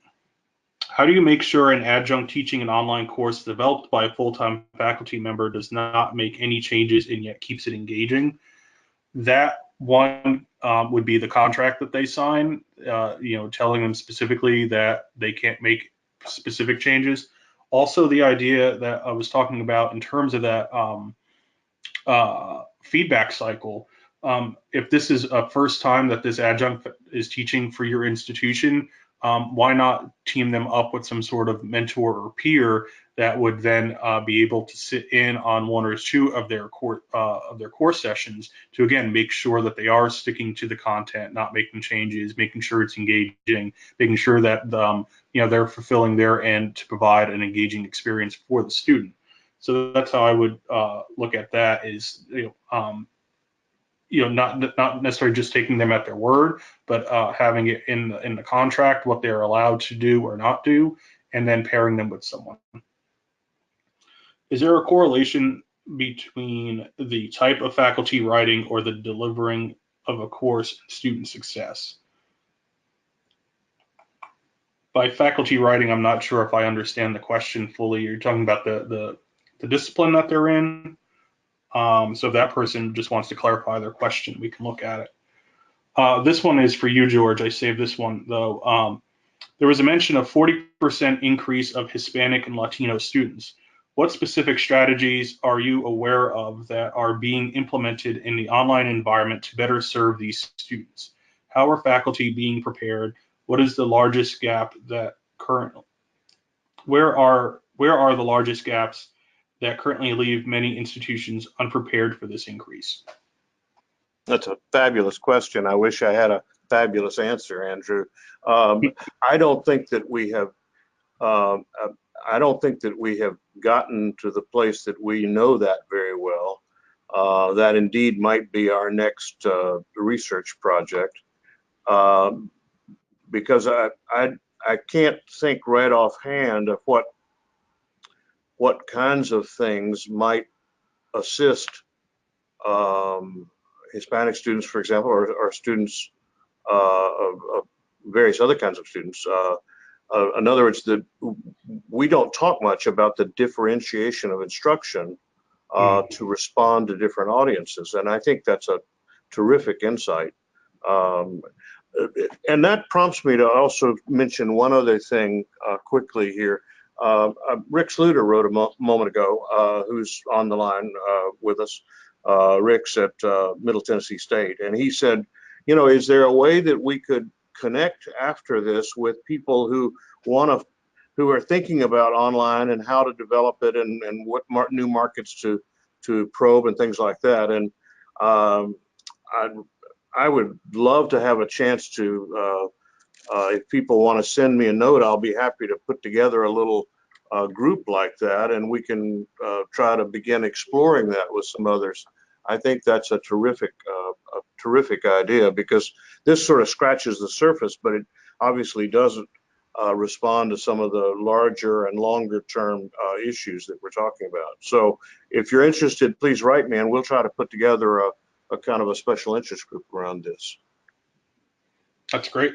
how do you make sure an adjunct teaching an online course developed by a full-time faculty member does not make any changes and yet keeps it engaging? That one would be the contract that they sign, telling them specifically that they can't make specific changes. Also, the idea that I was talking about in terms of that feedback cycle. If this is a first time that this adjunct is teaching for your institution, why not team them up with some sort of mentor or peer that would then be able to sit in on one or two of their course sessions to again make sure that they are sticking to the content, not making changes, making sure it's engaging, making sure that they're fulfilling their end to provide an engaging experience for the student. So that's how I would look at that. Is not necessarily just taking them at their word, but having it in the contract what they're allowed to do or not do, and then pairing them with someone. Is there a correlation between the type of faculty writing or the delivering of a course and student success? By faculty writing, I'm not sure if I understand the question fully. You're talking about the discipline that they're in. So if that person just wants to clarify their question, we can look at it. This one is for you, George. I saved this one, though. There was a mention of 40% increase of Hispanic and Latino students. What specific strategies are you aware of that are being implemented in the online environment to better serve these students? How are faculty being prepared? What is the largest gap that currently? Where are the largest gaps that currently leave many institutions unprepared for this increase? That's a fabulous question. I wish I had a fabulous answer, Andrew. I don't think that we have. I don't think that we have gotten to the place that we know that very well. That indeed might be our next research project, because I can't think right offhand of what kinds of things might assist Hispanic students, for example, or students of various other kinds of students. In other words, we don't talk much about the differentiation of instruction to respond to different audiences, and I think that's a terrific insight. And that prompts me to also mention one other thing quickly here. Rick Sluter wrote a moment ago, who's on the line with us. Rick's at Middle Tennessee State, and he said, is there a way that we could connect after this with people who who are thinking about online and how to develop it and what new markets to probe and things like that. And I would love to have a chance to, if people want to send me a note, I'll be happy to put together a little group like that, and we can try to begin exploring that with some others. I think that's a terrific idea, because this sort of scratches the surface, but it obviously doesn't respond to some of the larger and longer term issues that we're talking about. So if you're interested, please write me, and we'll try to put together a kind of a special interest group around this. That's great.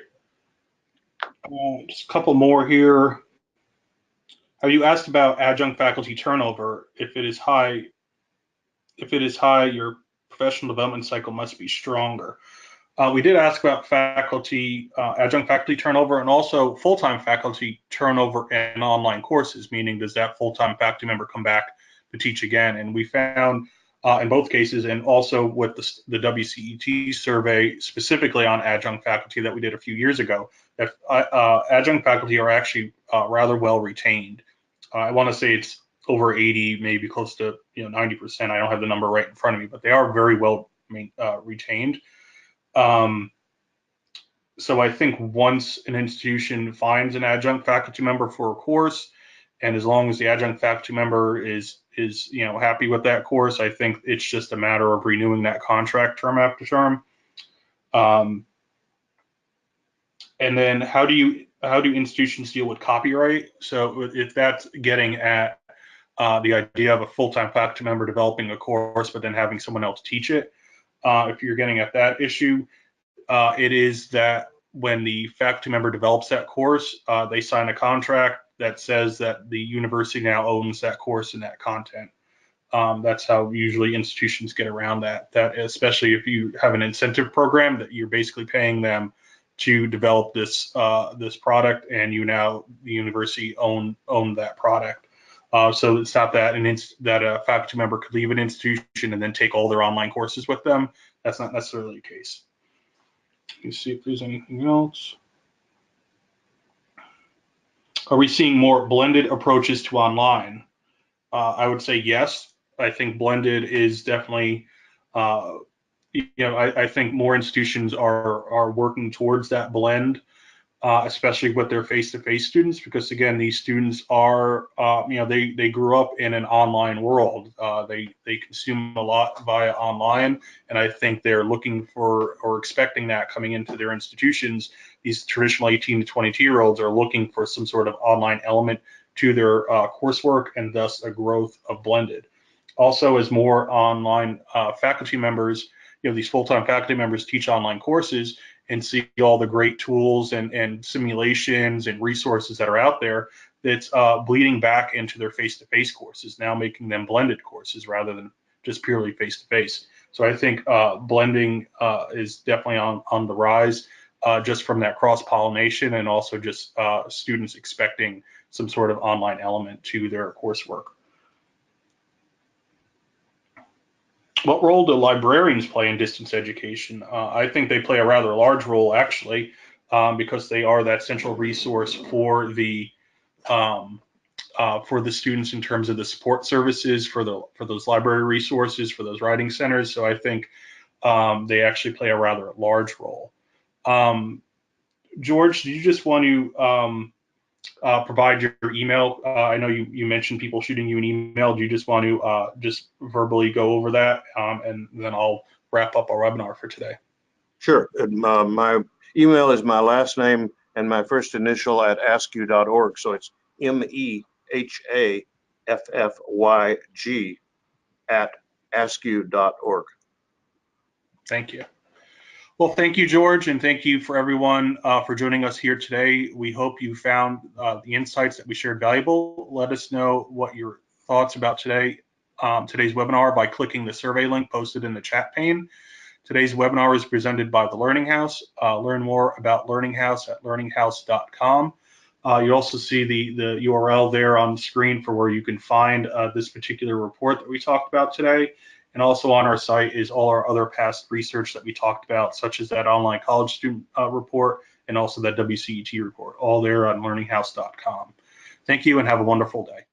Just a couple more here. Have you asked about adjunct faculty turnover? If it is high, your professional development cycle must be stronger. We did ask about adjunct faculty turnover, and also full-time faculty turnover in online courses, meaning does that full-time faculty member come back to teach again? And we found in both cases, and also with the WCET survey specifically on adjunct faculty that we did a few years ago, that adjunct faculty are actually rather well retained. I want to say it's over 80, maybe close to 90%. I don't have the number right in front of me, but they are very well retained. So I think once an institution finds an adjunct faculty member for a course, and as long as the adjunct faculty member is happy with that course, I think it's just a matter of renewing that contract term after term. And then how do institutions deal with copyright? So if that's getting at the idea of a full-time faculty member developing a course, but then having someone else teach it. If you're getting at that issue, it is that when the faculty member develops that course, they sign a contract that says that the university now owns that course and that content. That's how usually institutions get around that. That especially if you have an incentive program that you're basically paying them to develop this this product, and the university own that product. So it's not that that a faculty member could leave an institution and then take all their online courses with them. That's not necessarily the case. Let me see if there's anything else. Are we seeing more blended approaches to online? I would say yes. I think blended is definitely, I think more institutions are working towards that blend, especially with their face-to-face students, because again, these students are, they grew up in an online world. They consume a lot via online, and I think they're looking for or expecting that coming into their institutions. These traditional 18 to 22-year-olds are looking for some sort of online element to their coursework, and thus a growth of blended. Also, as more online faculty members, these full-time faculty members teach online courses and see all the great tools and simulations and resources that are out there, that's bleeding back into their face-to-face courses, now making them blended courses rather than just purely face-to-face. So I think blending is definitely on the rise, just from that cross-pollination, and also just students expecting some sort of online element to their coursework. What role do librarians play in distance education? I think they play a rather large role, actually, because they are that central resource for the students in terms of the support services, for those library resources, for those writing centers. So I think they actually play a rather large role. George, do you just want to provide your email? I know you mentioned people shooting you an email. Do you just want to just verbally go over that, and then I'll wrap up our webinar for today? Sure. My email is my last name and my first initial at askyg.org. So it's MEHAFFYG at asky.org. Thank you. Well, thank you, George, and thank you for everyone for joining us here today. We hope you found the insights that we shared valuable. Let us know what your thoughts about today's webinar by clicking the survey link posted in the chat pane. Today's webinar is presented by the Learning House. Learn more about Learning House at learninghouse.com. You also see the URL there on the screen for where you can find this particular report that we talked about today. And also on our site is all our other past research that we talked about, such as that online college student report and also that WCET report, all there on learninghouse.com. Thank you and have a wonderful day.